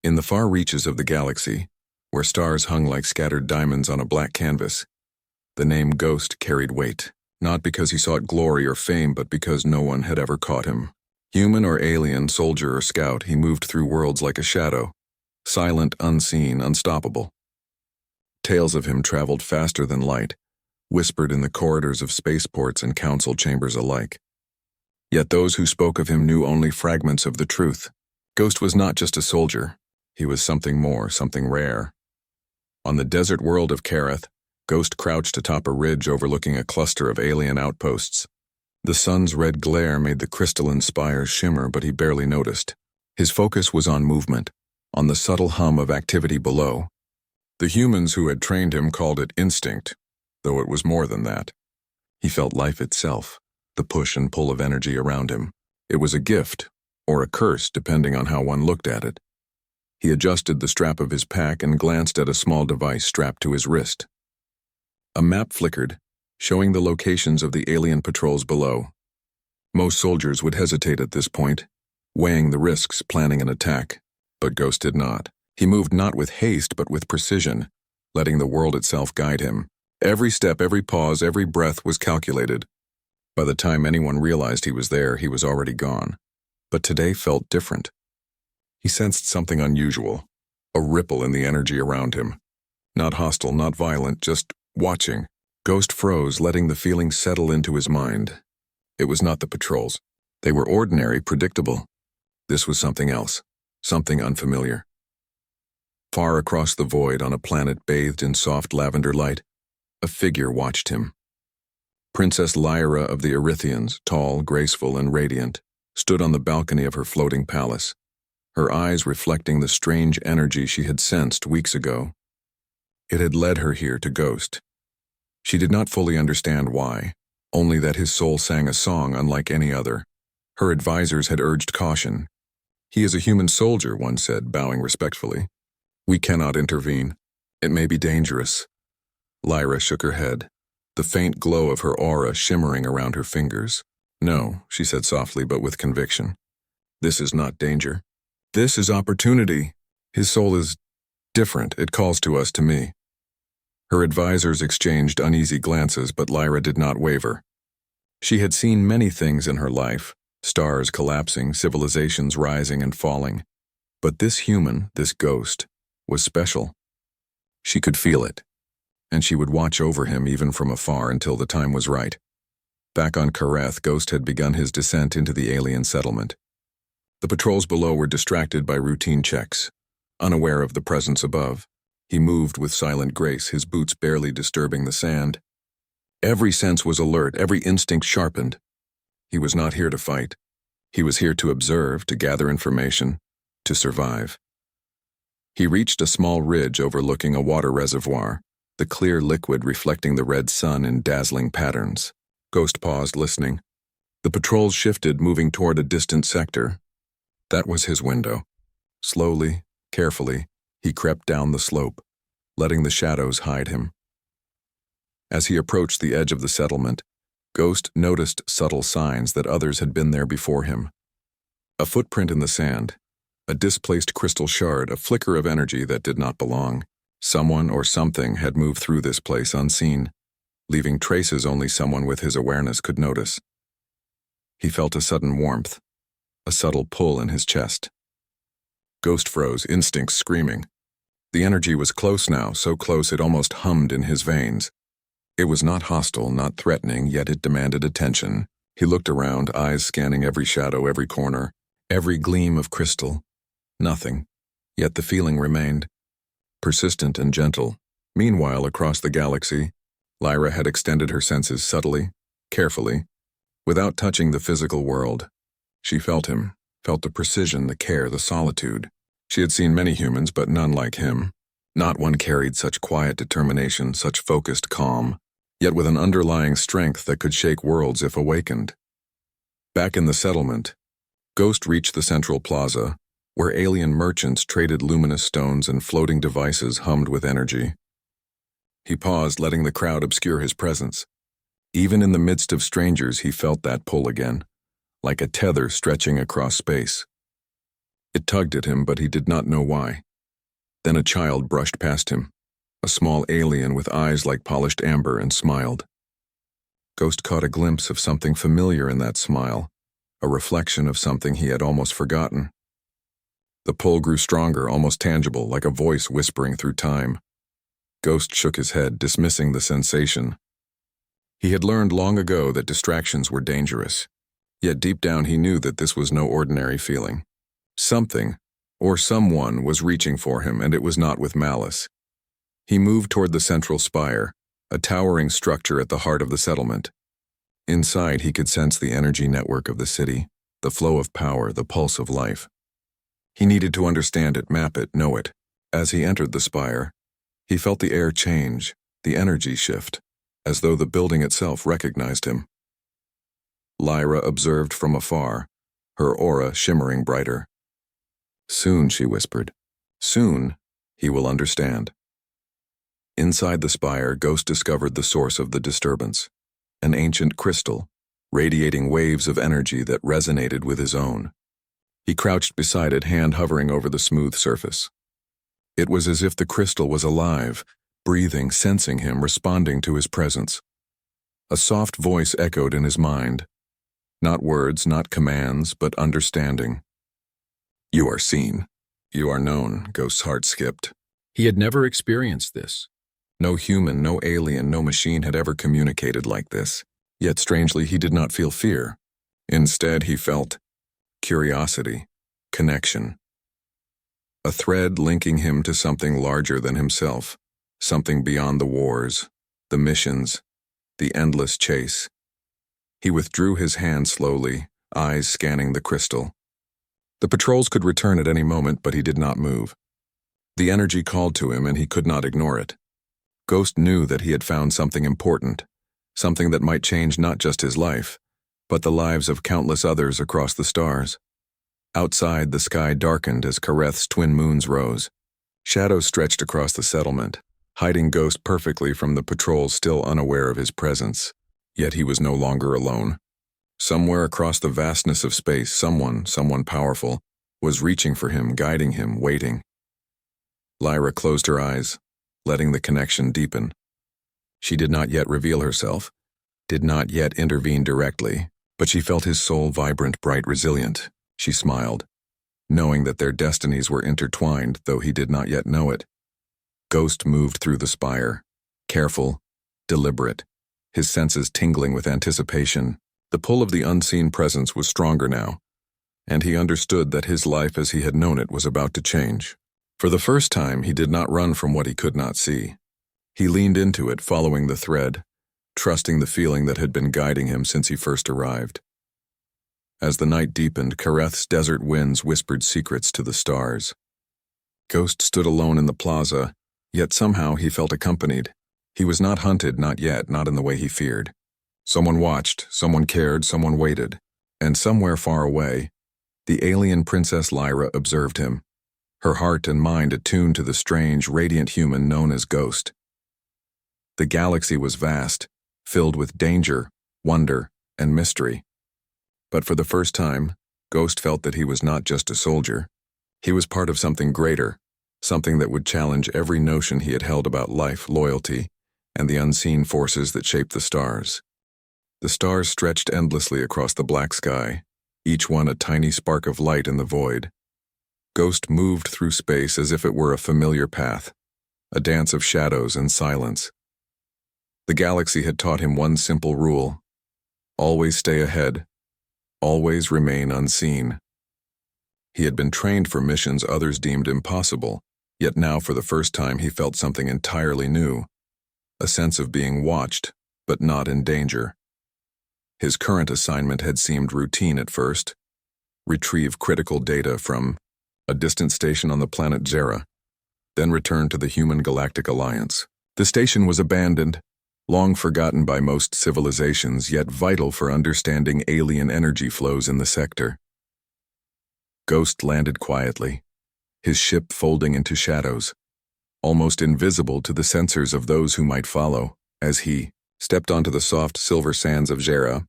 In the far reaches of the galaxy, where stars hung like scattered diamonds on a black canvas, the name Ghost carried weight, not because he sought glory or fame, but because no one had ever caught him. Human or alien, soldier or scout, he moved through worlds like a shadow, silent, unseen, unstoppable. Tales of him traveled faster than light, whispered in the corridors of spaceports and council chambers alike. Yet those who spoke of him knew only fragments of the truth. Ghost was not just a soldier. He was something more, something rare. On the desert world of Kareth, Ghost crouched atop a ridge overlooking a cluster of alien outposts. The sun's red glare made the crystalline spires shimmer, but he barely noticed. His focus was on movement, on the subtle hum of activity below. The humans who had trained him called it instinct, though it was more than that. He felt life itself, the push and pull of energy around him. It was a gift, or a curse, depending on how one looked at it. He adjusted the strap of his pack and glanced at a small device strapped to his wrist. A map flickered, showing the locations of the alien patrols below. Most soldiers would hesitate at this point, weighing the risks, planning an attack. But Ghost did not. He moved not with haste, but with precision, letting the world itself guide him. Every step, every pause, every breath was calculated. By the time anyone realized he was there, he was already gone. But today felt different. He sensed something unusual, a ripple in the energy around him. Not hostile, not violent, just watching. Ghost froze, letting the feeling settle into his mind. It was not the patrols. They were ordinary, predictable. This was something else, something unfamiliar. Far across the void, on a planet bathed in soft lavender light, a figure watched him. Princess Lyra of the Erythians, tall, graceful, and radiant, stood on the balcony of her floating palace, her eyes reflecting the strange energy she had sensed weeks ago. It had led her here to Ghost. She did not fully understand why, only that his soul sang a song unlike any other. Her advisors had urged caution. "He is a human soldier," one said, bowing respectfully. "We cannot intervene. It may be dangerous." Lyra shook her head, the faint glow of her aura shimmering around her fingers. "No," she said softly but with conviction. "This is not danger. This is opportunity. His soul is different. It calls to us, to me." Her advisors exchanged uneasy glances, but Lyra did not waver. She had seen many things in her life, stars collapsing, civilizations rising and falling. But this human, this ghost, was special. She could feel it, and she would watch over him even from afar until the time was right. Back on Kareth, Ghost had begun his descent into the alien settlement. The patrols below were distracted by routine checks. Unaware of the presence above, he moved with silent grace, his boots barely disturbing the sand. Every sense was alert, every instinct sharpened. He was not here to fight. He was here to observe, to gather information, to survive. He reached a small ridge overlooking a water reservoir, the clear liquid reflecting the red sun in dazzling patterns. Ghost paused, listening. The patrols shifted, moving toward a distant sector. That was his window. Slowly, carefully, he crept down the slope, letting the shadows hide him. As he approached the edge of the settlement, Ghost noticed subtle signs that others had been there before him. A footprint in the sand, a displaced crystal shard, a flicker of energy that did not belong. Someone or something had moved through this place unseen, leaving traces only someone with his awareness could notice. He felt a sudden warmth, a subtle pull in his chest. Ghost froze, instincts screaming. The energy was close now, so close it almost hummed in his veins. It was not hostile, not threatening, yet it demanded attention. He looked around, eyes scanning every shadow, every corner, every gleam of crystal. Nothing, yet the feeling remained, persistent and gentle. Meanwhile, across the galaxy, Lyra had extended her senses subtly, carefully, without touching the physical world. She felt him, felt the precision, the care, the solitude. She had seen many humans, but none like him. Not one carried such quiet determination, such focused calm, yet with an underlying strength that could shake worlds if awakened. Back in the settlement, Ghost reached the central plaza, where alien merchants traded luminous stones and floating devices hummed with energy. He paused, letting the crowd obscure his presence. Even in the midst of strangers, he felt that pull again, like a tether stretching across space. It tugged at him, but he did not know why. Then a child brushed past him, a small alien with eyes like polished amber, and smiled. Ghost caught a glimpse of something familiar in that smile, a reflection of something he had almost forgotten. The pull grew stronger, almost tangible, like a voice whispering through time. Ghost shook his head, dismissing the sensation. He had learned long ago that distractions were dangerous, yet deep down he knew that this was no ordinary feeling. Something, or someone, was reaching for him, and it was not with malice. He moved toward the central spire, a towering structure at the heart of the settlement. Inside, he could sense the energy network of the city, the flow of power, the pulse of life. He needed to understand it, map it, know it. As he entered the spire, he felt the air change, the energy shift, as though the building itself recognized him. Lyra observed from afar, her aura shimmering brighter. "Soon," she whispered. "Soon, he will understand." Inside the spire, Ghost discovered the source of the disturbance, an ancient crystal, radiating waves of energy that resonated with his own. He crouched beside it, hand hovering over the smooth surface. It was as if the crystal was alive, breathing, sensing him, responding to his presence. A soft voice echoed in his mind. Not words, not commands, but understanding. "You are seen. You are known," Ghost's heart skipped. He had never experienced this. No human, no alien, no machine had ever communicated like this. Yet strangely, he did not feel fear. Instead, he felt curiosity, connection. A thread linking him to something larger than himself, something beyond the wars, the missions, the endless chase. He withdrew his hand slowly, eyes scanning the crystal. The patrols could return at any moment, but he did not move. The energy called to him, and he could not ignore it. Ghost knew that he had found something important, something that might change not just his life, but the lives of countless others across the stars. Outside, the sky darkened as Kareth's twin moons rose. Shadows stretched across the settlement, hiding Ghost perfectly from the patrols still unaware of his presence. Yet he was no longer alone. Somewhere across the vastness of space, someone powerful, was reaching for him, guiding him, waiting. Lyra closed her eyes, letting the connection deepen. She did not yet reveal herself, did not yet intervene directly, but she felt his soul vibrant, bright, resilient. She smiled, knowing that their destinies were intertwined, though he did not yet know it. Ghost moved through the spire, careful, deliberate, his senses tingling with anticipation. The pull of the unseen presence was stronger now, and he understood that his life as he had known it was about to change. For the first time, he did not run from what he could not see. He leaned into it, following the thread, trusting the feeling that had been guiding him since he first arrived. As the night deepened, Kareth's desert winds whispered secrets to the stars. Ghost stood alone in the plaza, yet somehow he felt accompanied. He was not hunted, not yet, not in the way he feared. Someone watched, someone cared, someone waited, and somewhere far away, the alien Princess Lyra observed him, her heart and mind attuned to the strange, radiant human known as Ghost. The galaxy was vast, filled with danger, wonder, and mystery. But for the first time, Ghost felt that he was not just a soldier. He was part of something greater, something that would challenge every notion he had held about life, loyalty, and the unseen forces that shaped the stars. The stars stretched endlessly across the black sky, each one a tiny spark of light in the void. Ghost moved through space as if it were a familiar path, a dance of shadows and silence. The galaxy had taught him one simple rule: always stay ahead, always remain unseen. He had been trained for missions others deemed impossible, yet now for the first time he felt something entirely new, a sense of being watched, but not in danger. His current assignment had seemed routine at first: retrieve critical data from a distant station on the planet Zera, then return to the Human Galactic Alliance. The station was abandoned, long forgotten by most civilizations, yet vital for understanding alien energy flows in the sector. Ghost landed quietly, his ship folding into shadows, almost invisible to the sensors of those who might follow. As he stepped onto the soft silver sands of Zera,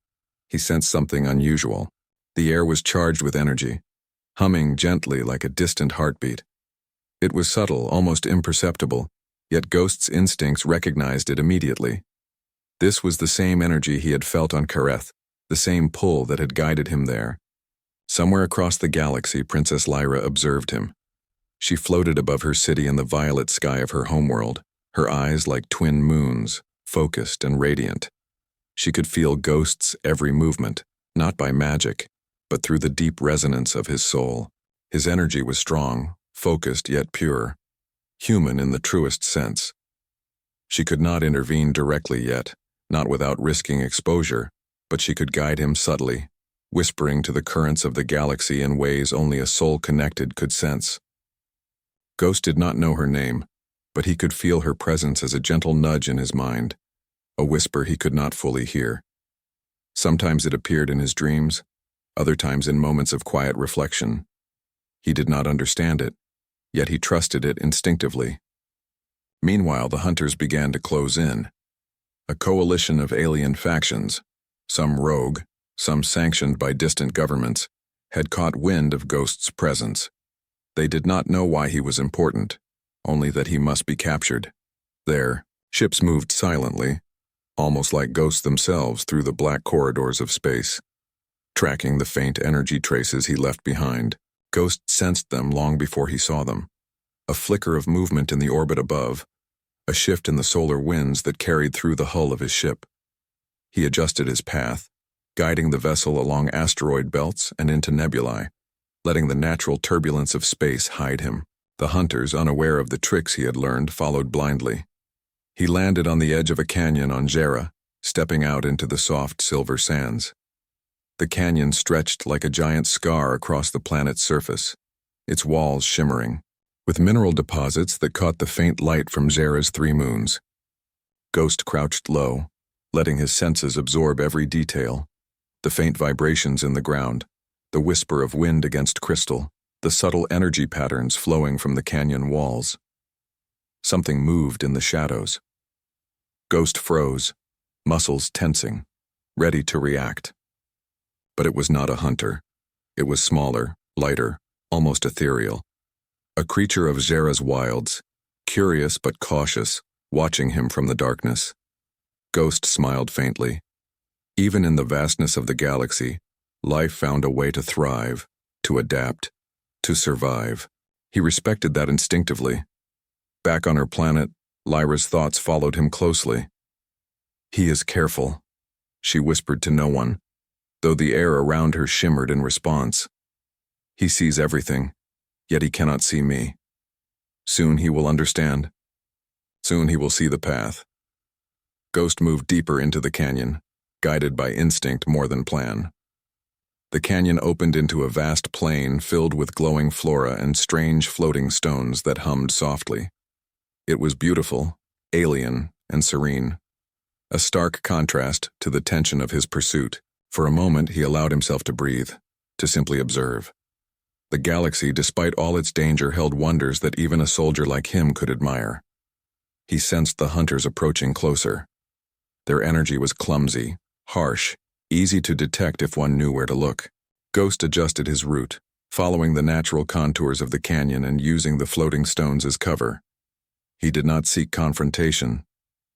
he sensed something unusual. The air was charged with energy, humming gently like a distant heartbeat. It was subtle, almost imperceptible, yet Ghost's instincts recognized it immediately. This was the same energy he had felt on Kareth, the same pull that had guided him there. Somewhere across the galaxy, Princess Lyra observed him. She floated above her city in the violet sky of her homeworld, her eyes like twin moons, focused and radiant. She could feel Ghost's every movement, not by magic, but through the deep resonance of his soul. His energy was strong, focused yet pure, human in the truest sense. She could not intervene directly yet, not without risking exposure, but she could guide him subtly, whispering to the currents of the galaxy in ways only a soul connected could sense. Ghost did not know her name, but he could feel her presence as a gentle nudge in his mind, a whisper he could not fully hear. Sometimes it appeared in his dreams, other times in moments of quiet reflection. He did not understand it, yet he trusted it instinctively. Meanwhile, the hunters began to close in. A coalition of alien factions, some rogue, some sanctioned by distant governments, had caught wind of Ghost's presence. They did not know why he was important, only that he must be captured. There, ships moved silently, almost like ghosts themselves through the black corridors of space. Tracking the faint energy traces he left behind, Ghost sensed them long before he saw them. A flicker of movement in the orbit above, a shift in the solar winds that carried through the hull of his ship. He adjusted his path, guiding the vessel along asteroid belts and into nebulae, letting the natural turbulence of space hide him. The hunters, unaware of the tricks he had learned, followed blindly. He landed on the edge of a canyon on Jera, stepping out into the soft silver sands. The canyon stretched like a giant scar across the planet's surface, its walls shimmering, with mineral deposits that caught the faint light from Jera's 3 moons. Ghost crouched low, letting his senses absorb every detail, the faint vibrations in the ground, the whisper of wind against crystal, the subtle energy patterns flowing from the canyon walls. Something moved in the shadows. Ghost froze, muscles tensing, ready to react. But it was not a hunter. It was smaller, lighter, almost ethereal. A creature of Jera's wilds, curious but cautious, watching him from the darkness. Ghost smiled faintly. Even in the vastness of the galaxy, life found a way to thrive, to adapt, to survive. He respected that instinctively. Back on her planet, Lyra's thoughts followed him closely. He is careful, she whispered to no one, though the air around her shimmered in response. He sees everything, yet he cannot see me. Soon he will understand. Soon he will see the path. Ghost moved deeper into the canyon, guided by instinct more than plan. The canyon opened into a vast plain filled with glowing flora and strange floating stones that hummed softly. It was beautiful, alien, and serene. A stark contrast to the tension of his pursuit. For a moment he allowed himself to breathe, to simply observe. The galaxy, despite all its danger, held wonders that even a soldier like him could admire. He sensed the hunters approaching closer. Their energy was clumsy, harsh, easy to detect if one knew where to look. Ghost adjusted his route, following the natural contours of the canyon and using the floating stones as cover. He did not seek confrontation.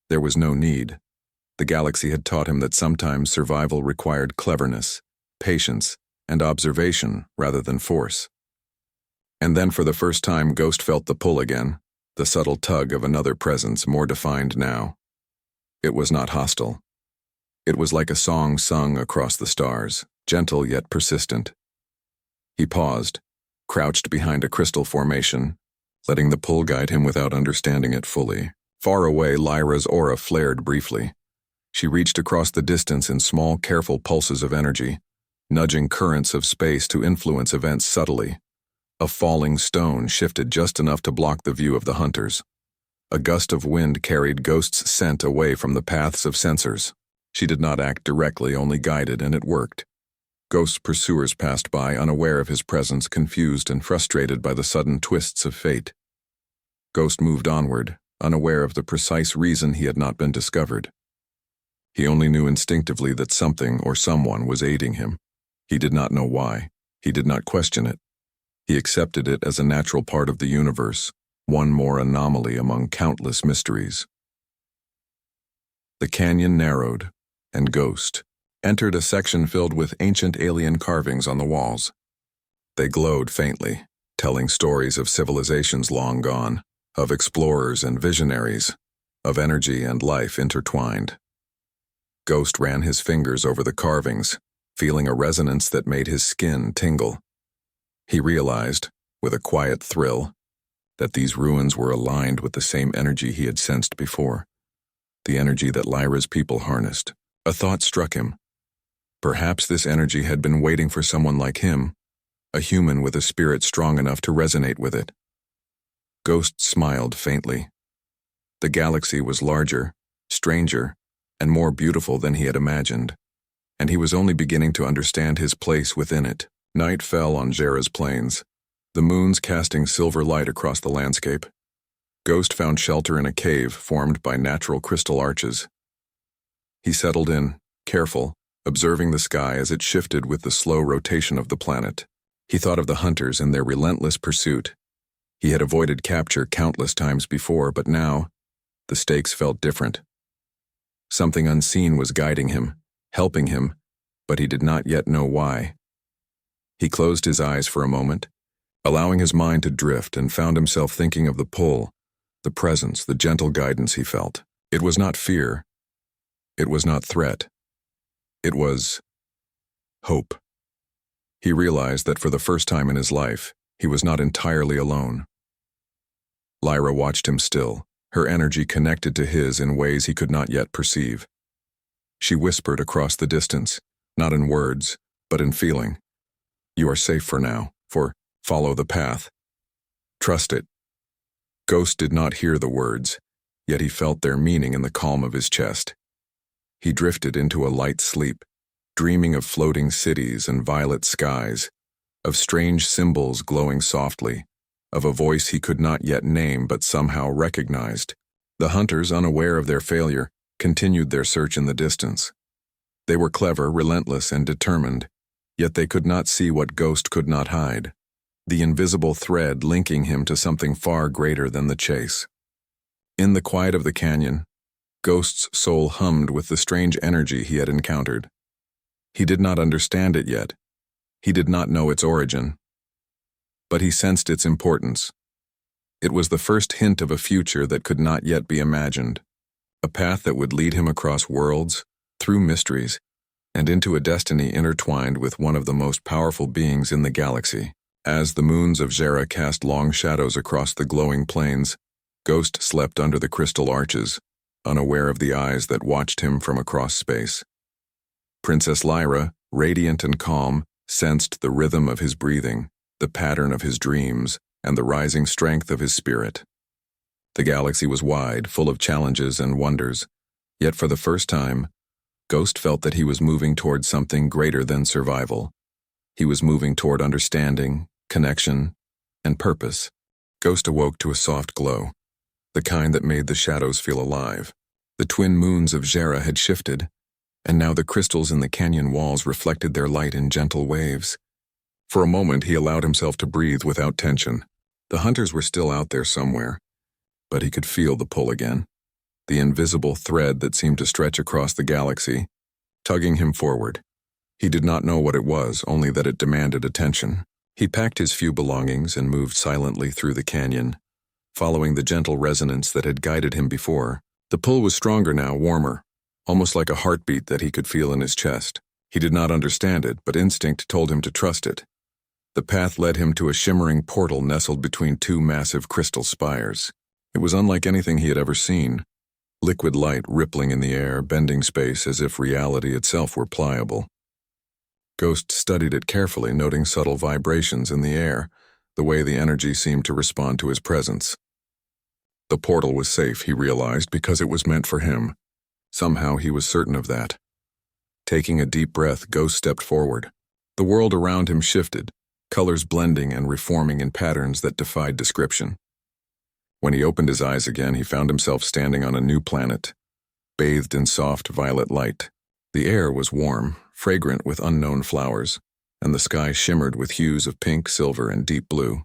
There was no need. The galaxy had taught him that sometimes survival required cleverness, patience, and observation rather than force. And then for the first time Ghost felt the pull again, the subtle tug of another presence more defined now. It was not hostile. It was like a song sung across the stars, gentle yet persistent. He paused, crouched behind a crystal formation, letting the pull guide him without understanding it fully. Far away, Lyra's aura flared briefly. She reached across the distance in small, careful pulses of energy, nudging currents of space to influence events subtly. A falling stone shifted just enough to block the view of the hunters. A gust of wind carried Ghost's scent away from the paths of sensors. She did not act directly, only guided, and it worked. Ghost's pursuers passed by, unaware of his presence, confused and frustrated by the sudden twists of fate. Ghost moved onward, unaware of the precise reason he had not been discovered. He only knew instinctively that something or someone was aiding him. He did not know why. He did not question it. He accepted it as a natural part of the universe, one more anomaly among countless mysteries. The canyon narrowed, and Ghost entered a section filled with ancient alien carvings on the walls. They glowed faintly, telling stories of civilizations long gone, of explorers and visionaries, of energy and life intertwined. Ghost ran his fingers over the carvings, feeling a resonance that made his skin tingle. He realized, with a quiet thrill, that these ruins were aligned with the same energy he had sensed before, the energy that Lyra's people harnessed. A thought struck him. Perhaps this energy had been waiting for someone like him, a human with a spirit strong enough to resonate with it. Ghost smiled faintly. The galaxy was larger, stranger, and more beautiful than he had imagined, and he was only beginning to understand his place within it. Night fell on Jera's plains, the moons casting silver light across the landscape. Ghost found shelter in a cave formed by natural crystal arches. He settled in, careful, observing the sky as it shifted with the slow rotation of the planet. He thought of the hunters and their relentless pursuit. He had avoided capture countless times before, but now, the stakes felt different. Something unseen was guiding him, helping him, but he did not yet know why. He closed his eyes for a moment, allowing his mind to drift, and found himself thinking of the pull, the presence, the gentle guidance he felt. It was not fear. It was not threat. It was hope. He realized that for the first time in his life, he was not entirely alone. Lyra watched him still, her energy connected to his in ways he could not yet perceive. She whispered across the distance, not in words, but in feeling. "You are safe for now, follow the path. Trust it." Ghost did not hear the words, yet he felt their meaning in the calm of his chest. He drifted into a light sleep, dreaming of floating cities and violet skies, of strange symbols glowing softly, of a voice he could not yet name but somehow recognized. The hunters, unaware of their failure, continued their search in the distance. They were clever, relentless, and determined, yet they could not see what Ghost could not hide, the invisible thread linking him to something far greater than the chase. In the quiet of the canyon, Ghost's soul hummed with the strange energy he had encountered. He did not understand it yet. He did not know its origin. But he sensed its importance. It was the first hint of a future that could not yet be imagined, a path that would lead him across worlds, through mysteries, and into a destiny intertwined with one of the most powerful beings in the galaxy. As the moons of Jera cast long shadows across the glowing plains, Ghost slept under the crystal arches, unaware of the eyes that watched him from across space. Princess Lyra, radiant and calm, sensed the rhythm of his breathing, the pattern of his dreams, and the rising strength of his spirit. The galaxy was wide, full of challenges and wonders, yet for the first time, Ghost felt that he was moving toward something greater than survival. He was moving toward understanding, connection, and purpose. Ghost awoke to a soft glow, the kind that made the shadows feel alive. The twin moons of Jera had shifted, and now the crystals in the canyon walls reflected their light in gentle waves. For a moment he allowed himself to breathe without tension. The hunters were still out there somewhere, but he could feel the pull again, the invisible thread that seemed to stretch across the galaxy, tugging him forward. He did not know what it was, only that it demanded attention. He packed his few belongings and moved silently through the canyon, following the gentle resonance that had guided him before. The pull was stronger now, warmer, almost like a heartbeat that he could feel in his chest. He did not understand it, but instinct told him to trust it. The path led him to a shimmering portal nestled between two massive crystal spires. It was unlike anything he had ever seen. Liquid light rippling in the air, bending space as if reality itself were pliable. Ghost studied it carefully, noting subtle vibrations in the air, the way the energy seemed to respond to his presence. The portal was safe, he realized, because it was meant for him. Somehow he was certain of that. Taking a deep breath, Ghost stepped forward. The world around him shifted, colors blending and reforming in patterns that defied description. When he opened his eyes again, he found himself standing on a new planet, bathed in soft violet light. The air was warm, fragrant with unknown flowers, and the sky shimmered with hues of pink, silver, and deep blue.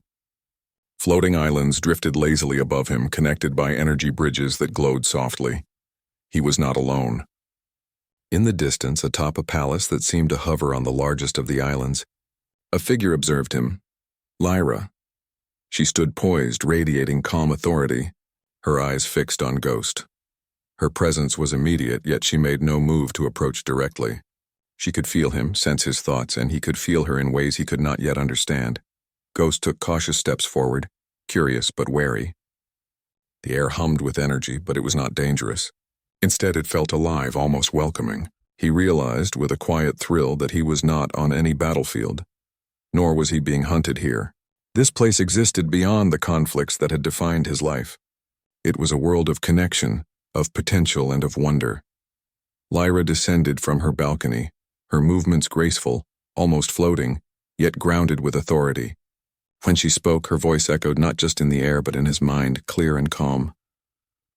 Floating islands drifted lazily above him, connected by energy bridges that glowed softly. He was not alone. In the distance, atop a palace that seemed to hover on the largest of the islands, a figure observed him. Lyra. She stood poised, radiating calm authority, her eyes fixed on Ghost. Her presence was immediate, yet she made no move to approach directly. She could feel him, sense his thoughts, and he could feel her in ways he could not yet understand. Ghost took cautious steps forward, curious but wary. The air hummed with energy, but it was not dangerous. Instead, it felt alive, almost welcoming. He realized, with a quiet thrill, that he was not on any battlefield. Nor was he being hunted here. This place existed beyond the conflicts that had defined his life. It was a world of connection, of potential, and of wonder. Lyra descended from her balcony, her movements graceful, almost floating, yet grounded with authority. When she spoke, her voice echoed not just in the air but in his mind, clear and calm.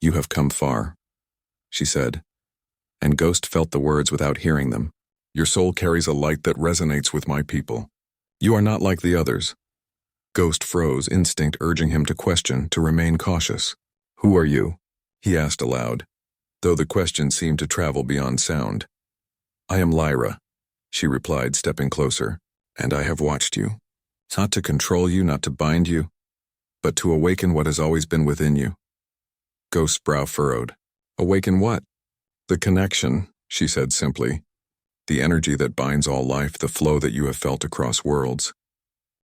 "You have come far," she said, and Ghost felt the words without hearing them. "Your soul carries a light that resonates with my people. You are not like the others." Ghost froze, instinct urging him to question, to remain cautious. "Who are you?" he asked aloud, though the question seemed to travel beyond sound. "I am Lyra," she replied, stepping closer, "and I have watched you. Not to control you, not to bind you, but to awaken what has always been within you." Ghost's brow furrowed. "Awaken what?" "The connection," she said simply. "The energy that binds all life, the flow that you have felt across worlds.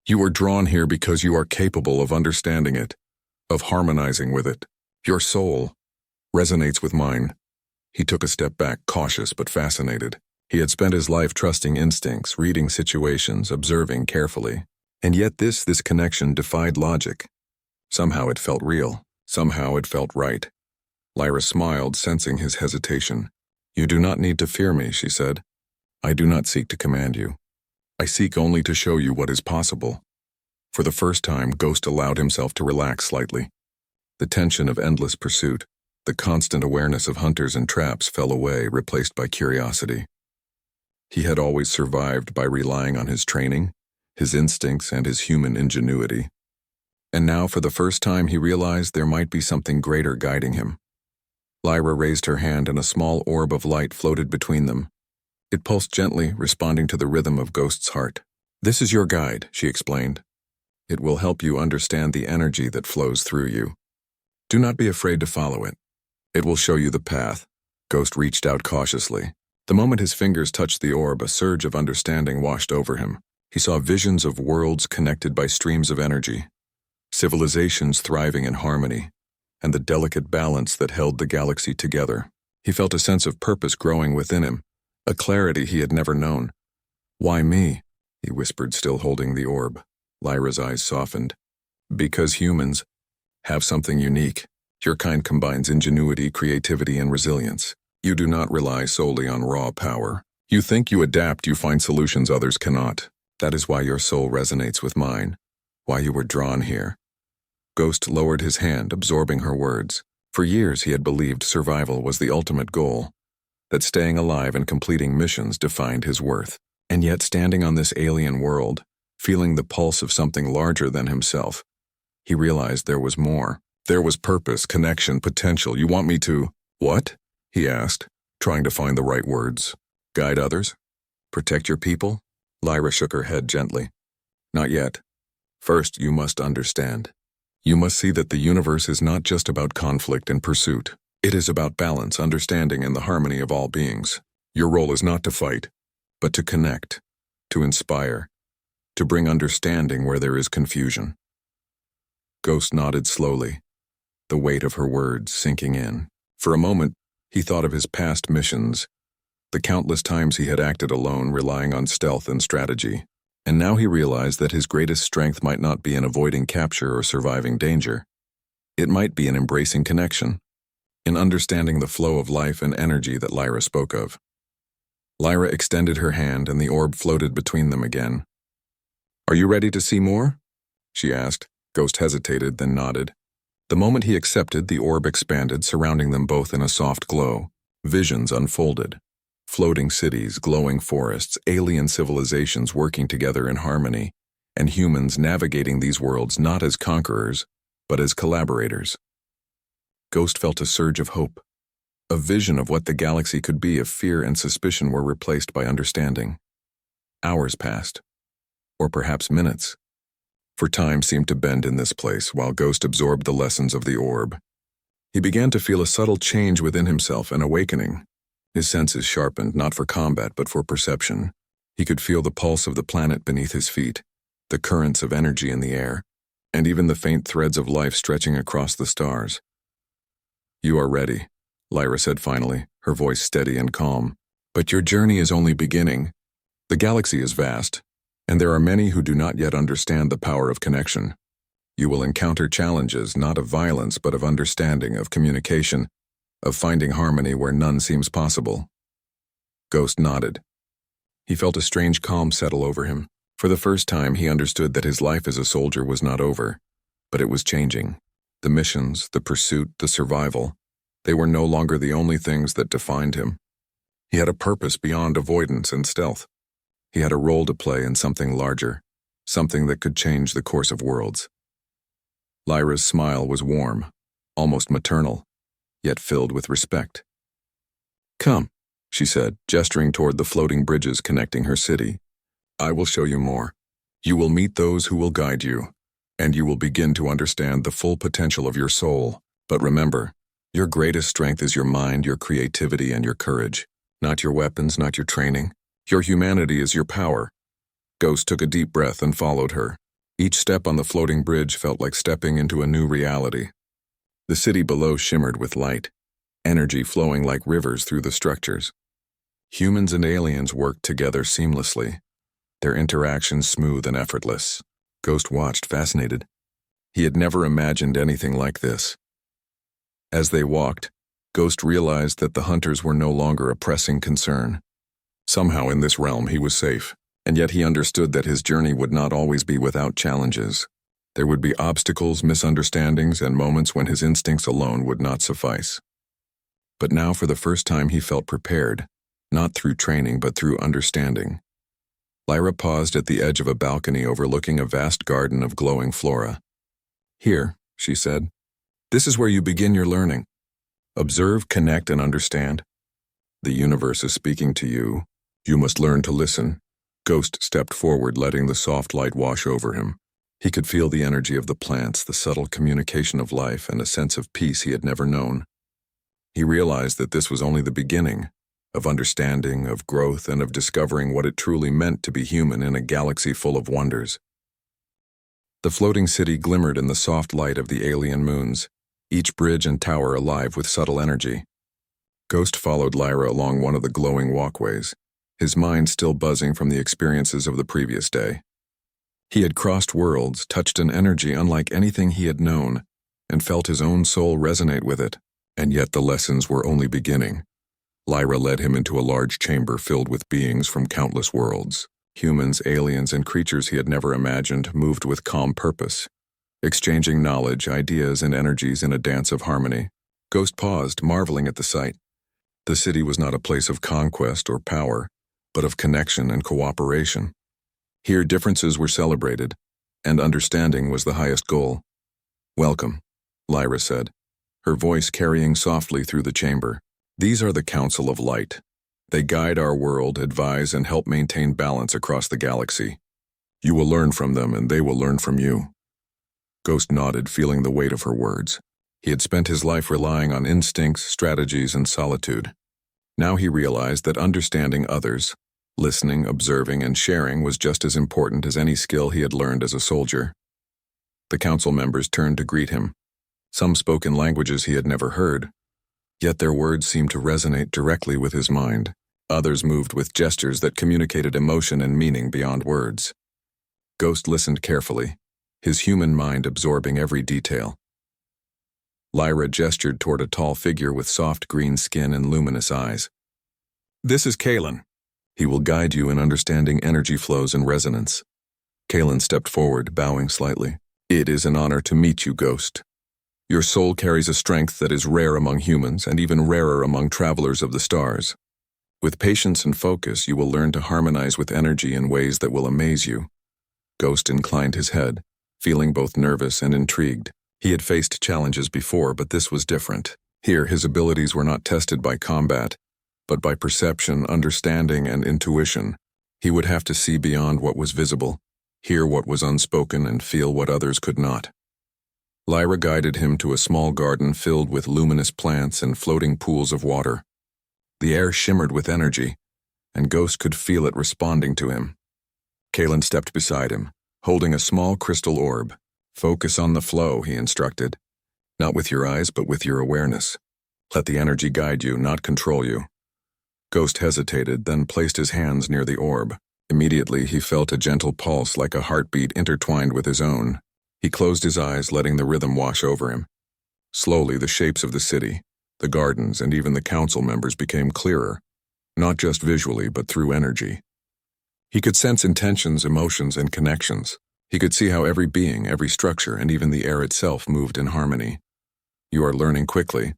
You were drawn here because you are capable of understanding it, of harmonizing with it. Your soul resonates with mine." He took a step back, cautious but fascinated. He had spent his life trusting instincts, reading situations, observing carefully. And yet this connection defied logic. Somehow it felt real. Somehow it felt right. Lyra smiled, sensing his hesitation. "You do not need to fear me," she said. "I do not seek to command you. I seek only to show you what is possible." For the first time, Ghost allowed himself to relax slightly. The tension of endless pursuit, the constant awareness of hunters and traps fell away, replaced by curiosity. He had always survived by relying on his training, his instincts, and his human ingenuity. And now, for the first time, he realized there might be something greater guiding him. Lyra raised her hand and a small orb of light floated between them. It pulsed gently, responding to the rhythm of Ghost's heart. "This is your guide," she explained. "It will help you understand the energy that flows through you. Do not be afraid to follow it. It will show you the path." Ghost reached out cautiously. The moment his fingers touched the orb, a surge of understanding washed over him. He saw visions of worlds connected by streams of energy, civilizations thriving in harmony, and the delicate balance that held the galaxy together. He felt a sense of purpose growing within him, a clarity he had never known. "Why me?" he whispered, still holding the orb. Lyra's eyes softened. "Because humans have something unique. Your kind combines ingenuity, creativity, and resilience. You do not rely solely on raw power. You think, you adapt, you find solutions others cannot. That is why your soul resonates with mine, why you were drawn here." Ghost lowered his hand, absorbing her words. For years he had believed survival was the ultimate goal, that staying alive and completing missions defined his worth. And yet, standing on this alien world, feeling the pulse of something larger than himself, he realized there was more. There was purpose, connection, potential. "You want me to—" "What?" he asked, trying to find the right words. "Guide others? Protect your people?" Lyra shook her head gently. "Not yet. First, you must understand. You must see that the universe is not just about conflict and pursuit. It is about balance, understanding, and the harmony of all beings. Your role is not to fight, but to connect, to inspire, to bring understanding where there is confusion." Ghost nodded slowly, the weight of her words sinking in. For a moment, he thought of his past missions, the countless times he had acted alone, relying on stealth and strategy. And now he realized that his greatest strength might not be in avoiding capture or surviving danger. It might be in embracing connection, in understanding the flow of life and energy that Lyra spoke of. Lyra extended her hand and the orb floated between them again. "Are you ready to see more?" she asked. Ghost hesitated, then nodded. The moment he accepted, the orb expanded, surrounding them both in a soft glow. Visions unfolded. Floating cities, glowing forests, alien civilizations working together in harmony, and humans navigating these worlds not as conquerors, but as collaborators. Ghost felt a surge of hope, a vision of what the galaxy could be if fear and suspicion were replaced by understanding. Hours passed, or perhaps minutes, for time seemed to bend in this place while Ghost absorbed the lessons of the orb. He began to feel a subtle change within himself, an awakening. His senses sharpened, not for combat but for perception. He could feel the pulse of the planet beneath his feet, the currents of energy in the air, and even the faint threads of life stretching across the stars. "You are ready," Lyra said finally, her voice steady and calm. "But your journey is only beginning. The galaxy is vast, and there are many who do not yet understand the power of connection. You will encounter challenges not of violence but of understanding, of communication, of finding harmony where none seems possible." Ghost nodded. He felt a strange calm settle over him. For the first time, he understood that his life as a soldier was not over, but it was changing. The missions, the pursuit, the survival, they were no longer the only things that defined him. He had a purpose beyond avoidance and stealth. He had a role to play in something larger, something that could change the course of worlds. Lyra's smile was warm, almost maternal, yet filled with respect. "Come," she said, gesturing toward the floating bridges connecting her city. "I will show you more. You will meet those who will guide you, and you will begin to understand the full potential of your soul. But remember, your greatest strength is your mind, your creativity, and your courage. Not your weapons, not your training. Your humanity is your power." Ghost took a deep breath and followed her. Each step on the floating bridge felt like stepping into a new reality. The city below shimmered with light, energy flowing like rivers through the structures. Humans and aliens worked together seamlessly, their interactions smooth and effortless. Ghost watched, fascinated. He had never imagined anything like this. As they walked, Ghost realized that the hunters were no longer a pressing concern. Somehow in this realm he was safe, and yet he understood that his journey would not always be without challenges. There would be obstacles, misunderstandings, and moments when his instincts alone would not suffice. But now for the first time he felt prepared, not through training but through understanding. Lyra paused at the edge of a balcony overlooking a vast garden of glowing flora. "Here," she said. "This is where you begin your learning. Observe, connect, and understand. The universe is speaking to you. You must learn to listen." Ghost stepped forward, letting the soft light wash over him. He could feel the energy of the plants, the subtle communication of life, and a sense of peace he had never known. He realized that this was only the beginning, of understanding, of growth, and of discovering what it truly meant to be human in a galaxy full of wonders. The floating city glimmered in the soft light of the alien moons, each bridge and tower alive with subtle energy. Ghost followed Lyra along one of the glowing walkways, his mind still buzzing from the experiences of the previous day. He had crossed worlds, touched an energy unlike anything he had known, and felt his own soul resonate with it, and yet the lessons were only beginning. Lyra led him into a large chamber filled with beings from countless worlds. Humans, aliens, and creatures he had never imagined moved with calm purpose, exchanging knowledge, ideas, and energies in a dance of harmony. Ghost paused, marveling at the sight. The city was not a place of conquest or power, but of connection and cooperation. Here differences were celebrated, and understanding was the highest goal. "Welcome," Lyra said, her voice carrying softly through the chamber. "These are the Council of Light. They guide our world, advise, and help maintain balance across the galaxy. You will learn from them, and they will learn from you." Ghost nodded, feeling the weight of her words. He had spent his life relying on instincts, strategies, and solitude. Now he realized that understanding others, listening, observing, and sharing was just as important as any skill he had learned as a soldier. The council members turned to greet him. Some spoke in languages he had never heard, yet their words seemed to resonate directly with his mind. Others moved with gestures that communicated emotion and meaning beyond words. Ghost listened carefully, his human mind absorbing every detail. Lyra gestured toward a tall figure with soft green skin and luminous eyes. "This is Kalen. He will guide you in understanding energy flows and resonance." Kalen stepped forward, bowing slightly. "It is an honor to meet you, Ghost. Your soul carries a strength that is rare among humans and even rarer among travelers of the stars. With patience and focus, you will learn to harmonize with energy in ways that will amaze you. Ghost inclined his head, feeling both nervous and intrigued. He had faced challenges before, but this was different. Here, his abilities were not tested by combat, but by perception, understanding, and intuition. He would have to see beyond what was visible, hear what was unspoken, and feel what others could not. Lyra guided him to a small garden filled with luminous plants and floating pools of water. The air shimmered with energy, and Ghost could feel it responding to him. Kalen stepped beside him, holding a small crystal orb. Focus on the flow, he instructed. Not with your eyes, but with your awareness. Let the energy guide you, not control you. Ghost hesitated, then placed his hands near the orb. Immediately, he felt a gentle pulse like a heartbeat intertwined with his own. He closed his eyes, letting the rhythm wash over him. Slowly, the shapes of the city, the gardens, and even the council members became clearer, not just visually, but through energy. He could sense intentions, emotions, and connections. He could see how every being, every structure, and even the air itself moved in harmony. You are learning quickly,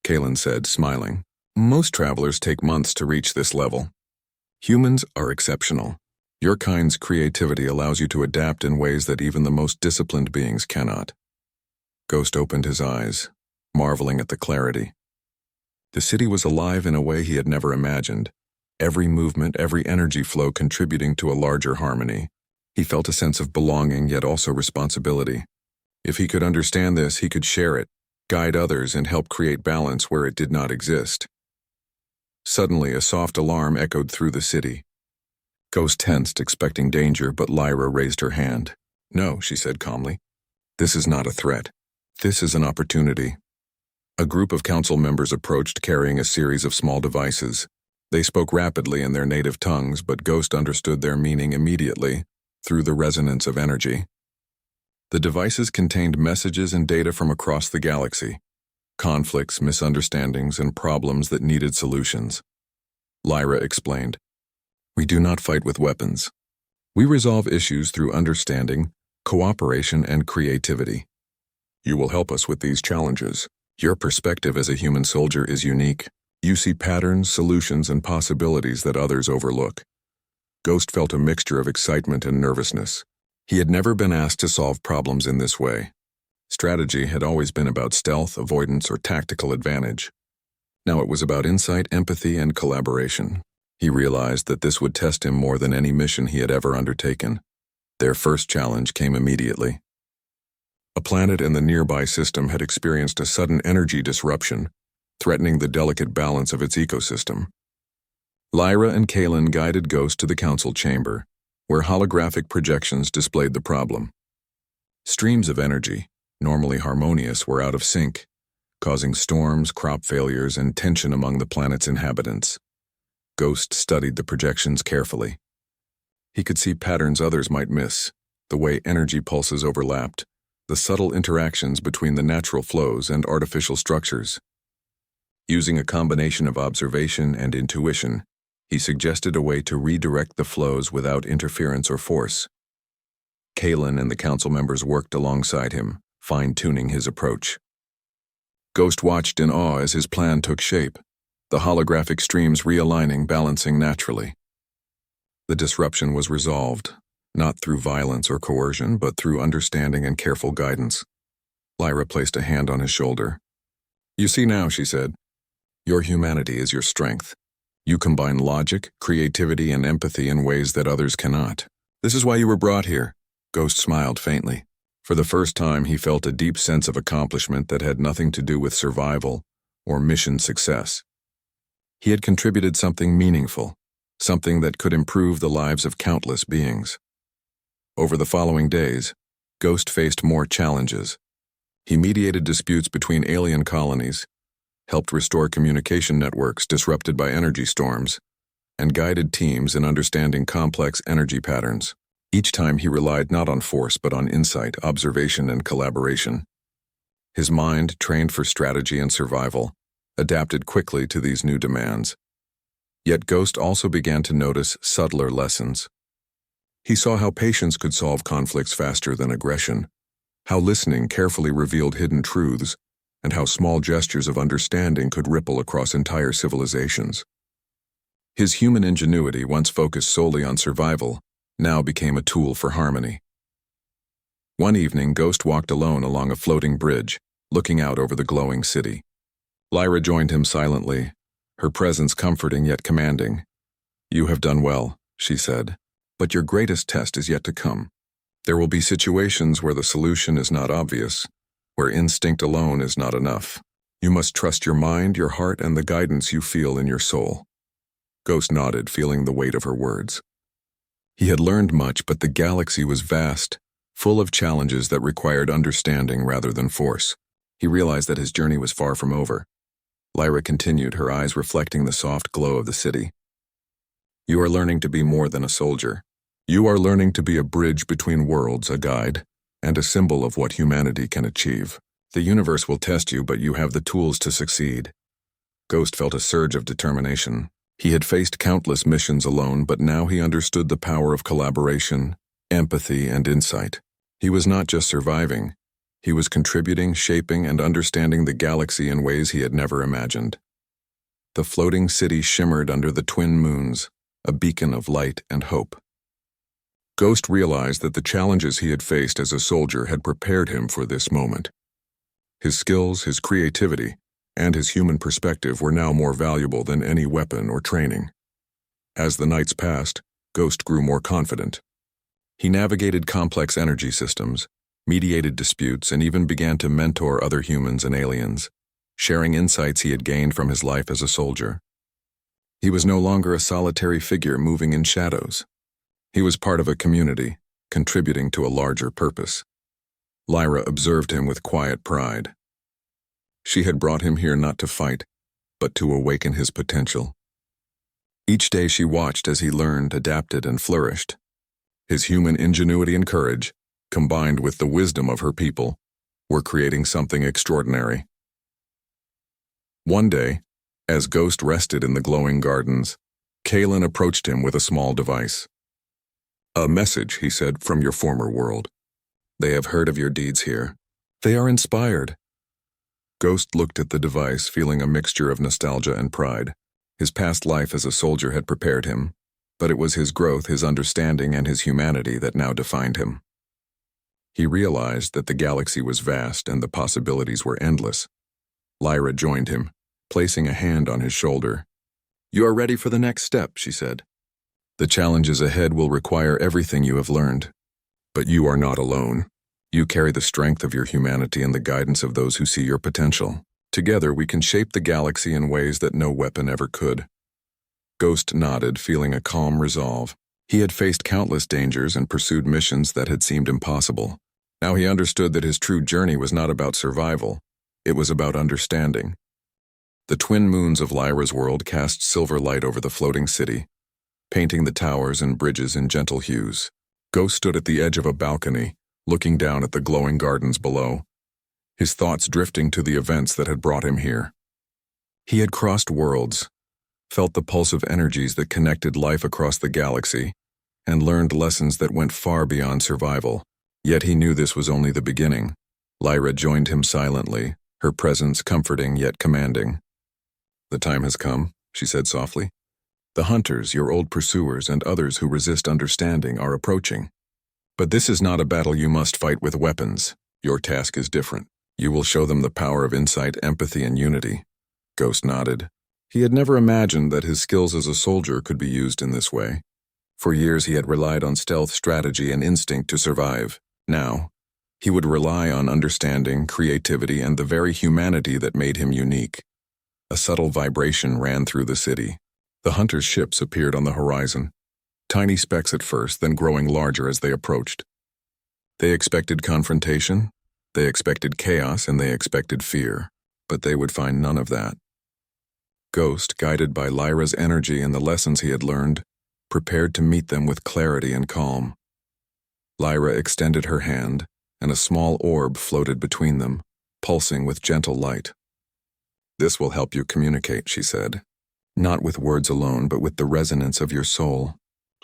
Kalen said, smiling. Most travelers take months to reach this level. Humans are exceptional. Your kind's creativity allows you to adapt in ways that even the most disciplined beings cannot. Ghost opened his eyes, marveling at the clarity. The city was alive in a way he had never imagined. Every movement, every energy flow contributing to a larger harmony. He felt a sense of belonging, yet also responsibility. If he could understand this, he could share it, guide others, and help create balance where it did not exist. Suddenly, a soft alarm echoed through the city. Ghost tensed, expecting danger, but Lyra raised her hand. No, she said calmly. This is not a threat. This is an opportunity. A group of council members approached carrying a series of small devices. They spoke rapidly in their native tongues, but Ghost understood their meaning immediately, through the resonance of energy. The devices contained messages and data from across the galaxy, conflicts, misunderstandings, and problems that needed solutions. Lyra explained, "We do not fight with weapons. We resolve issues through understanding, cooperation, and creativity. You will help us with these challenges. Your perspective as a human soldier is unique. You see patterns, solutions, and possibilities that others overlook." Ghost felt a mixture of excitement and nervousness. He had never been asked to solve problems in this way. Strategy had always been about stealth, avoidance, or tactical advantage. Now it was about insight, empathy, and collaboration. He realized that this would test him more than any mission he had ever undertaken. Their first challenge came immediately. A planet in the nearby system had experienced a sudden energy disruption, threatening the delicate balance of its ecosystem. Lyra and Kalen guided Ghost to the council chamber, where holographic projections displayed the problem. Streams of energy, normally harmonious, were out of sync, causing storms, crop failures, and tension among the planet's inhabitants. Ghost studied the projections carefully. He could see patterns others might miss, the way energy pulses overlapped, the subtle interactions between the natural flows and artificial structures. Using a combination of observation and intuition, he suggested a way to redirect the flows without interference or force. Kalen and the council members worked alongside him, fine-tuning his approach. Ghost watched in awe as his plan took shape, the holographic streams realigning, balancing naturally. The disruption was resolved, not through violence or coercion, but through understanding and careful guidance. Lyra placed a hand on his shoulder. "You see now," she said, "your humanity is your strength. You combine logic, creativity, and empathy in ways that others cannot. This is why you were brought here." Ghost smiled faintly. For the first time, he felt a deep sense of accomplishment that had nothing to do with survival or mission success. He had contributed something meaningful, something that could improve the lives of countless beings. Over the following days, Ghost faced more challenges. He mediated disputes between alien colonies, helped restore communication networks disrupted by energy storms, and guided teams in understanding complex energy patterns. Each time he relied not on force but on insight, observation, and collaboration. His mind, trained for strategy and survival, adapted quickly to these new demands. Yet Ghost also began to notice subtler lessons. He saw how patience could solve conflicts faster than aggression, how listening carefully revealed hidden truths, and how small gestures of understanding could ripple across entire civilizations. His human ingenuity, once focused solely on survival, now became a tool for harmony. One evening, Ghost walked alone along a floating bridge, looking out over the glowing city. Lyra joined him silently, her presence comforting yet commanding. "You have done well," she said, "but your greatest test is yet to come. There will be situations where the solution is not obvious, where instinct alone is not enough. You must trust your mind, your heart, and the guidance you feel in your soul." Ghost nodded, feeling the weight of her words. He had learned much, but the galaxy was vast, full of challenges that required understanding rather than force. He realized that his journey was far from over. Lyra continued, her eyes reflecting the soft glow of the city. "You are learning to be more than a soldier. You are learning to be a bridge between worlds, a guide, and a symbol of what humanity can achieve. The universe will test you, but you have the tools to succeed." Ghost felt a surge of determination. He had faced countless missions alone, but now he understood the power of collaboration, empathy, and insight. He was not just surviving. He was contributing, shaping, and understanding the galaxy in ways he had never imagined. The floating city shimmered under the twin moons, a beacon of light and hope. Ghost realized that the challenges he had faced as a soldier had prepared him for this moment. His skills, his creativity, and his human perspective were now more valuable than any weapon or training. As the nights passed, Ghost grew more confident. He navigated complex energy systems, mediated disputes, and even began to mentor other humans and aliens, sharing insights he had gained from his life as a soldier. He was no longer a solitary figure moving in shadows. He was part of a community, contributing to a larger purpose. Lyra observed him with quiet pride. She had brought him here not to fight, but to awaken his potential. Each day she watched as he learned, adapted, and flourished. His human ingenuity and courage, combined with the wisdom of her people, were creating something extraordinary. One day, as Ghost rested in the glowing gardens, Kalen approached him with a small device. "A message," he said, "from your former world. They have heard of your deeds here. They are inspired." Ghost looked at the device, feeling a mixture of nostalgia and pride. His past life as a soldier had prepared him, but it was his growth, his understanding, and his humanity that now defined him. He realized that the galaxy was vast and the possibilities were endless. Lyra joined him, placing a hand on his shoulder. "You are ready for the next step," she said. "The challenges ahead will require everything you have learned. But you are not alone. You carry the strength of your humanity and the guidance of those who see your potential. Together we can shape the galaxy in ways that no weapon ever could." Ghost nodded, feeling a calm resolve. He had faced countless dangers and pursued missions that had seemed impossible. Now he understood that his true journey was not about survival. It was about understanding. The twin moons of Lyra's world cast silver light over the floating city, painting the towers and bridges in gentle hues. Ghost stood at the edge of a balcony, looking down at the glowing gardens below, his thoughts drifting to the events that had brought him here. He had crossed worlds, felt the pulse of energies that connected life across the galaxy, and learned lessons that went far beyond survival. Yet he knew this was only the beginning. Lyra joined him silently, her presence comforting yet commanding. "The time has come," she said softly. "The hunters, your old pursuers, and others who resist understanding are approaching. But this is not a battle you must fight with weapons. Your task is different. You will show them the power of insight, empathy, and unity." Ghost nodded. He had never imagined that his skills as a soldier could be used in this way. For years he had relied on stealth, strategy, and instinct to survive. Now, he would rely on understanding, creativity, and the very humanity that made him unique. A subtle vibration ran through the city. The hunters' ships appeared on the horizon, tiny specks at first, then growing larger as they approached. They expected confrontation, they expected chaos, and they expected fear, but they would find none of that. Ghost, guided by Lyra's energy and the lessons he had learned, prepared to meet them with clarity and calm. Lyra extended her hand, and a small orb floated between them, pulsing with gentle light. "This will help you communicate," she said. "Not with words alone, but with the resonance of your soul.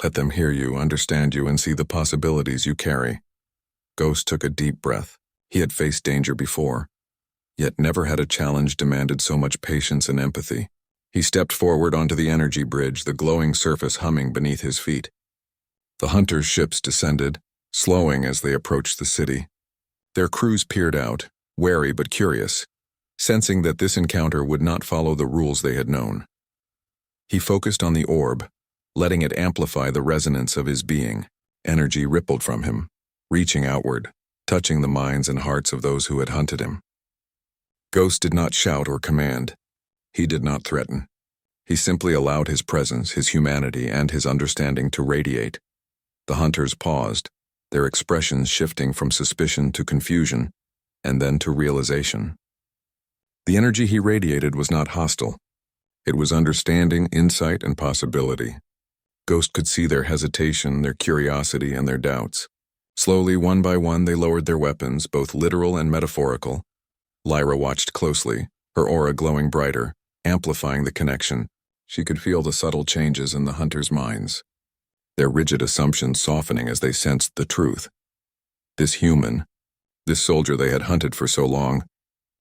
Let them hear you, understand you, and see the possibilities you carry." Ghost took a deep breath. He had faced danger before, yet never had a challenge demanded so much patience and empathy. He stepped forward onto the energy bridge, the glowing surface humming beneath his feet. The hunters' ships descended, slowing as they approached the city. Their crews peered out, wary but curious, sensing that this encounter would not follow the rules they had known. He focused on the orb, letting it amplify the resonance of his being. Energy rippled from him, reaching outward, touching the minds and hearts of those who had hunted him. Ghost did not shout or command. He did not threaten. He simply allowed his presence, his humanity, and his understanding to radiate. The hunters paused, their expressions shifting from suspicion to confusion, and then to realization. The energy he radiated was not hostile. It was understanding, insight, and possibility. Ghost could see their hesitation, their curiosity, and their doubts. Slowly, one by one, they lowered their weapons, both literal and metaphorical. Lyra watched closely, her aura glowing brighter, amplifying the connection. She could feel the subtle changes in the hunters' minds, their rigid assumptions softening as they sensed the truth. This human, this soldier they had hunted for so long,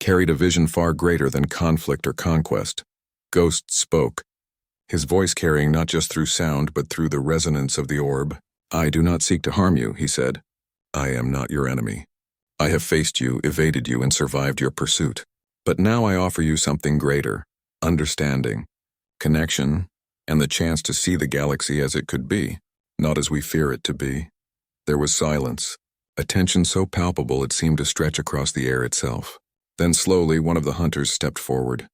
carried a vision far greater than conflict or conquest. Ghost spoke, his voice carrying not just through sound but through the resonance of the orb. "I do not seek to harm you," he said. "I am not your enemy. I have faced you, evaded you, and survived your pursuit. But now I offer you something greater: understanding, connection, and the chance to see the galaxy as it could be, not as we fear it to be." There was silence, a tension so palpable it seemed to stretch across the air itself. Then slowly one of the hunters stepped forward,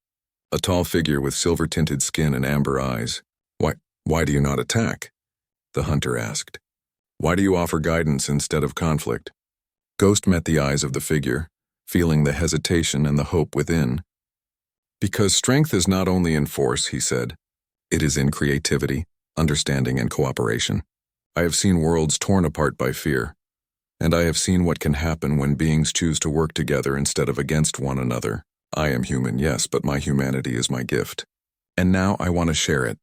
a tall figure with silver-tinted skin and amber eyes. Why do you not attack?" the hunter asked. "Why do you offer guidance instead of conflict?" Ghost met the eyes of the figure, feeling the hesitation and the hope within. "Because strength is not only in force," he said. "It is in creativity, understanding, and cooperation. I have seen worlds torn apart by fear, and I have seen what can happen when beings choose to work together instead of against one another. I am human, yes, but my humanity is my gift. And now I want to share it."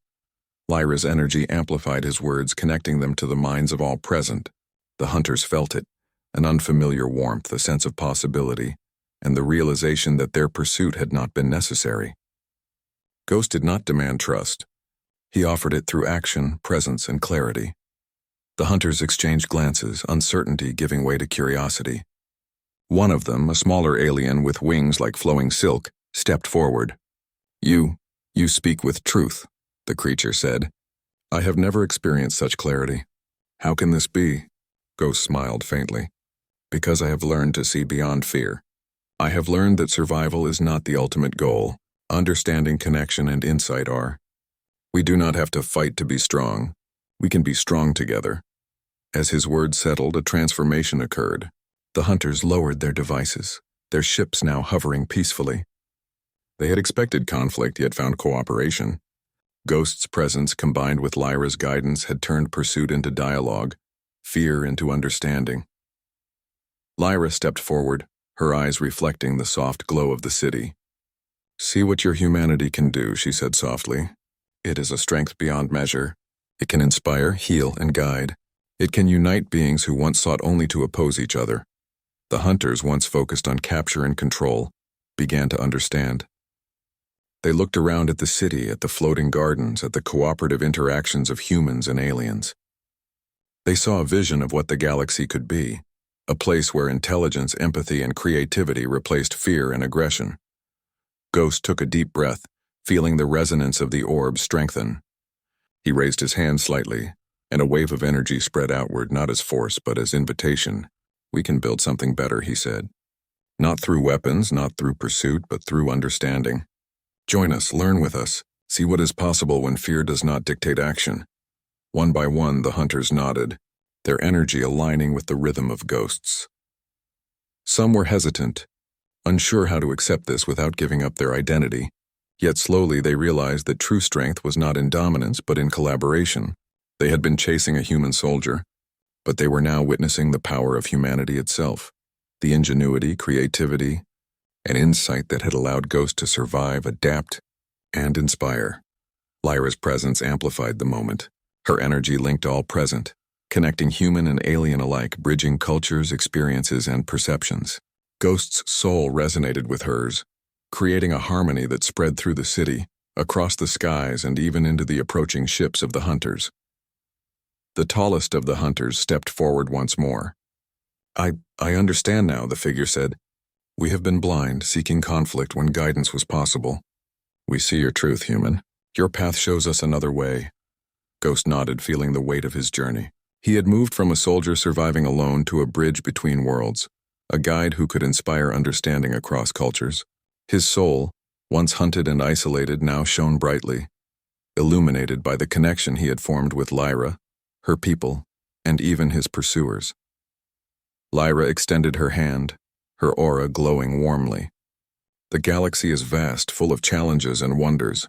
Lyra's energy amplified his words, connecting them to the minds of all present. The hunters felt it, an unfamiliar warmth, a sense of possibility, and the realization that their pursuit had not been necessary. Ghost did not demand trust. He offered it through action, presence, and clarity. The hunters exchanged glances, uncertainty giving way to curiosity. One of them, a smaller alien with wings like flowing silk, stepped forward. You speak with truth," the creature said. "I have never experienced such clarity." "How can this be?" Ghost smiled faintly. "Because I have learned to see beyond fear. I have learned that survival is not the ultimate goal. Understanding, connection, and insight are. We do not have to fight to be strong. We can be strong together." As his words settled, a transformation occurred. The hunters lowered their devices, their ships now hovering peacefully. They had expected conflict, yet found cooperation. Ghost's presence, combined with Lyra's guidance, had turned pursuit into dialogue, fear into understanding. Lyra stepped forward, her eyes reflecting the soft glow of the city. "See what your humanity can do," she said softly. "It is a strength beyond measure. It can inspire, heal, and guide. It can unite beings who once sought only to oppose each other." The hunters, once focused on capture and control, began to understand. They looked around at the city, at the floating gardens, at the cooperative interactions of humans and aliens. They saw a vision of what the galaxy could be, a place where intelligence, empathy, and creativity replaced fear and aggression. Ghost took a deep breath, feeling the resonance of the orb strengthen. He raised his hand slightly, and a wave of energy spread outward, not as force but as invitation. "We can build something better," he said. "Not through weapons, not through pursuit, but through understanding. Join us, learn with us, see what is possible when fear does not dictate action." One by one, the hunters nodded, their energy aligning with the rhythm of Ghost's. Some were hesitant, unsure how to accept this without giving up their identity, yet slowly they realized that true strength was not in dominance but in collaboration. They had been chasing a human soldier, but they were now witnessing the power of humanity itself, the ingenuity, creativity, and insight that had allowed Ghost to survive, adapt, and inspire. Lyra's presence amplified the moment. Her energy linked all present, connecting human and alien alike, bridging cultures, experiences, and perceptions. Ghost's soul resonated with hers, creating a harmony that spread through the city, across the skies and even into the approaching ships of the hunters. The tallest of the hunters stepped forward once more. I understand now, the figure said. We have been blind, seeking conflict when guidance was possible. We see your truth, human. Your path shows us another way. Ghost nodded, feeling the weight of his journey. He had moved from a soldier surviving alone to a bridge between worlds, a guide who could inspire understanding across cultures. His soul, once hunted and isolated, now shone brightly, illuminated by the connection he had formed with Lyra, her people, and even his pursuers. Lyra extended her hand, her aura glowing warmly. The galaxy is vast, full of challenges and wonders.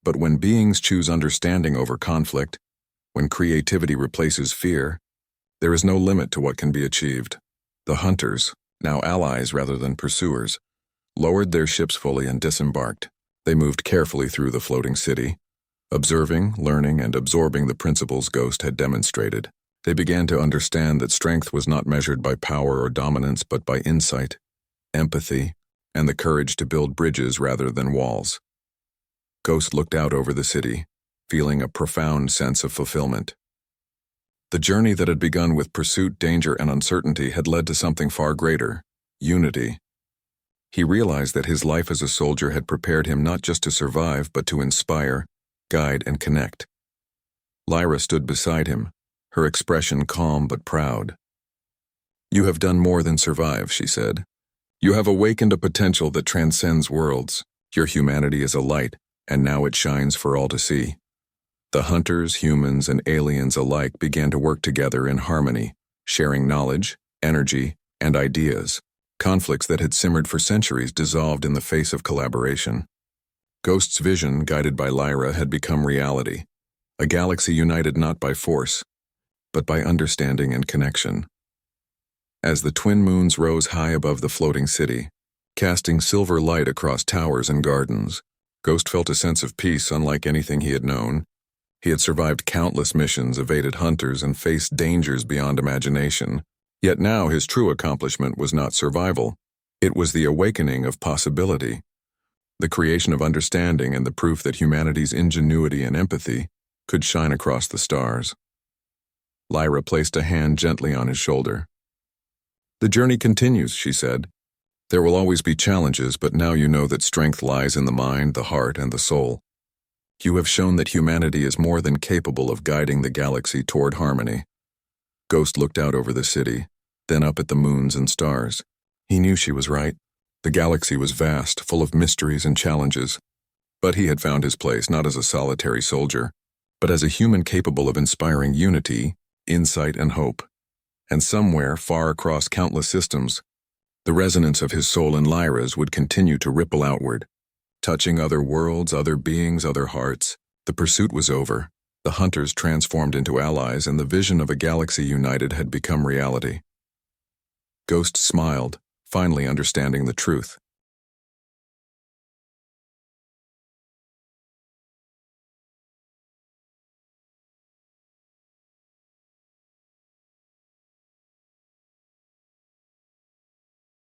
But when beings choose understanding over conflict, when creativity replaces fear, there is no limit to what can be achieved. The hunters, now allies rather than pursuers, lowered their ships fully and disembarked. They moved carefully through the floating city, observing, learning, and absorbing the principles Ghost had demonstrated. They began to understand that strength was not measured by power or dominance, but by insight, empathy, and the courage to build bridges rather than walls. Ghost looked out over the city, feeling a profound sense of fulfillment. The journey that had begun with pursuit, danger, and uncertainty had led to something far greater: unity. He realized that his life as a soldier had prepared him not just to survive, but to inspire, guide, and connect. Lyra stood beside him, her expression calm but proud. "You have done more than survive," she said. "You have awakened a potential that transcends worlds. Your humanity is a light, and now it shines for all to see." The hunters, humans, and aliens alike began to work together in harmony, sharing knowledge, energy, and ideas. Conflicts that had simmered for centuries dissolved in the face of collaboration. Ghost's vision, guided by Lyra, had become reality. A galaxy united not by force, but by understanding and connection. As the twin moons rose high above the floating city, casting silver light across towers and gardens, Ghost felt a sense of peace unlike anything he had known. He had survived countless missions, evaded hunters, and faced dangers beyond imagination. Yet now his true accomplishment was not survival. It was the awakening of possibility, the creation of understanding, and the proof that humanity's ingenuity and empathy could shine across the stars. Lyra placed a hand gently on his shoulder. "The journey continues," she said. "There will always be challenges, but now you know that strength lies in the mind, the heart, and the soul. You have shown that humanity is more than capable of guiding the galaxy toward harmony." Ghost looked out over the city, then up at the moons and stars. He knew she was right. The galaxy was vast, full of mysteries and challenges. But he had found his place not as a solitary soldier, but as a human capable of inspiring unity, insight, and hope. And somewhere, far across countless systems, the resonance of his soul and Lyra's would continue to ripple outward, touching other worlds, other beings, other hearts. The pursuit was over. The hunters transformed into allies, and the vision of a galaxy united had become reality. Ghost smiled, finally understanding the truth.